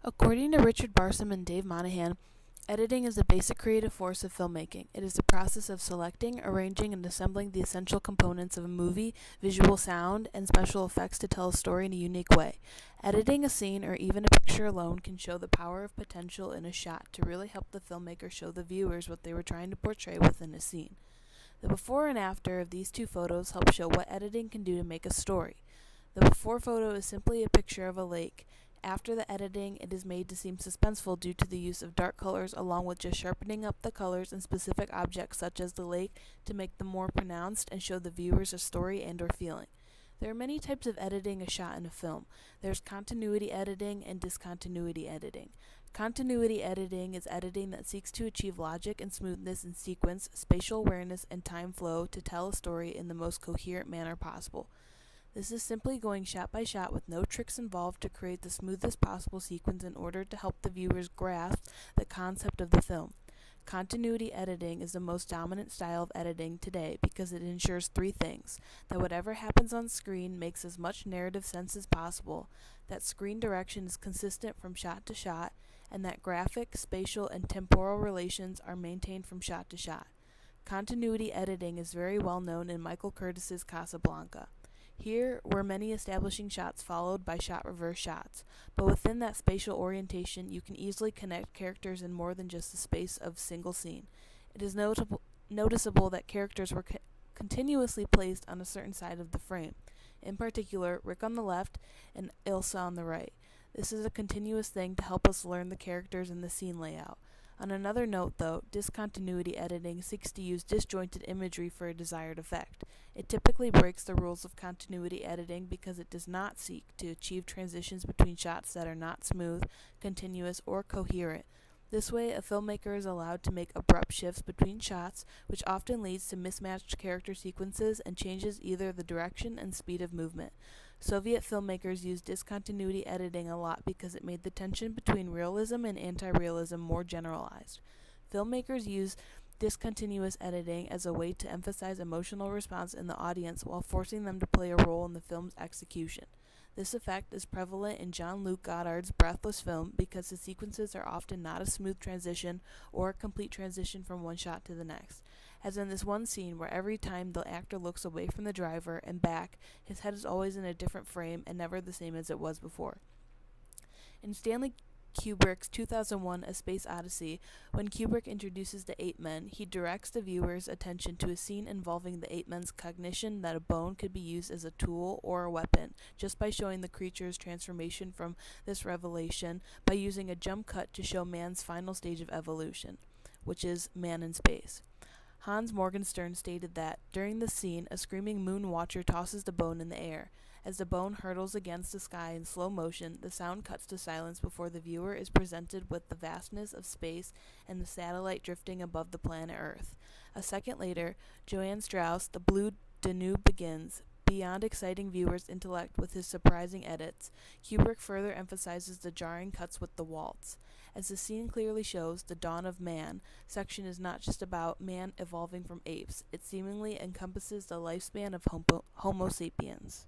According to Richard Barsom and Dave Monahan, editing is the basic creative force of filmmaking. It is the process of selecting, arranging, and assembling the essential components of a movie, visual sound, and special effects to tell a story in a unique way. Editing a scene or even a picture alone can show the power of potential in a shot to really help the filmmaker show the viewers what they were trying to portray within a scene. The before and after of these two photos help show what editing can do to make a story. The before photo is simply a picture of a lake. After the editing, it is made to seem suspenseful due to the use of dark colors along with just sharpening up the colors in specific objects such as the lake to make them more pronounced and show the viewers a story and or feeling. There are many types of editing a shot in a film. There's continuity editing and discontinuity editing. Continuity editing is editing that seeks to achieve logic and smoothness in sequence, spatial awareness, and time flow to tell a story in the most coherent manner possible. This is simply going shot by shot with no tricks involved to create the smoothest possible sequence in order to help the viewers grasp the concept of the film. Continuity editing is the most dominant style of editing today because it ensures three things: that whatever happens on screen makes as much narrative sense as possible, that screen direction is consistent from shot to shot, and that graphic, spatial, and temporal relations are maintained from shot to shot. Continuity editing is very well known in Michael Curtis's Casablanca. Here were many establishing shots followed by shot reverse shots, but within that spatial orientation you can easily connect characters in more than just the space of single scene. It is noticeable that characters were continuously placed on a certain side of the frame, in particular Rick on the left and Ilsa on the right. This is a continuous thing to help us learn the characters and the scene layout. On another note, though, discontinuity editing seeks to use disjointed imagery for a desired effect. It typically breaks the rules of continuity editing because it does not seek to achieve transitions between shots that are not smooth, continuous, or coherent. This way, a filmmaker is allowed to make abrupt shifts between shots, which often leads to mismatched character sequences and changes either the direction and speed of movement. Soviet filmmakers used discontinuity editing a lot because it made the tension between realism and anti-realism more generalized. Filmmakers use discontinuous editing as a way to emphasize emotional response in the audience while forcing them to play a role in the film's execution. This effect is prevalent in Jean-Luc Godard's Breathless film because the sequences are often not a smooth transition or a complete transition from one shot to the next, as in this one scene where every time the actor looks away from the driver and back, his head is always in a different frame and never the same as it was before. In Stanley Kubrick's 2001 A Space Odyssey, when Kubrick introduces the ape men, he directs the viewer's attention to a scene involving the ape men's cognition that a bone could be used as a tool or a weapon, just by showing the creature's transformation from this revelation by using a jump cut to show man's final stage of evolution, which is man in space. Hans Morgenstern stated that, during the scene, a screaming moon watcher tosses the bone in the air. As the bone hurtles against the sky in slow motion, the sound cuts to silence before the viewer is presented with the vastness of space and the satellite drifting above the planet Earth. A second later, Johann Strauss' The Blue Danube begins, beyond exciting viewers' intellect with his surprising edits. Kubrick further emphasizes the jarring cuts with the waltz. As the scene clearly shows, the dawn of man section is not just about man evolving from apes. It seemingly encompasses the lifespan of Homo sapiens.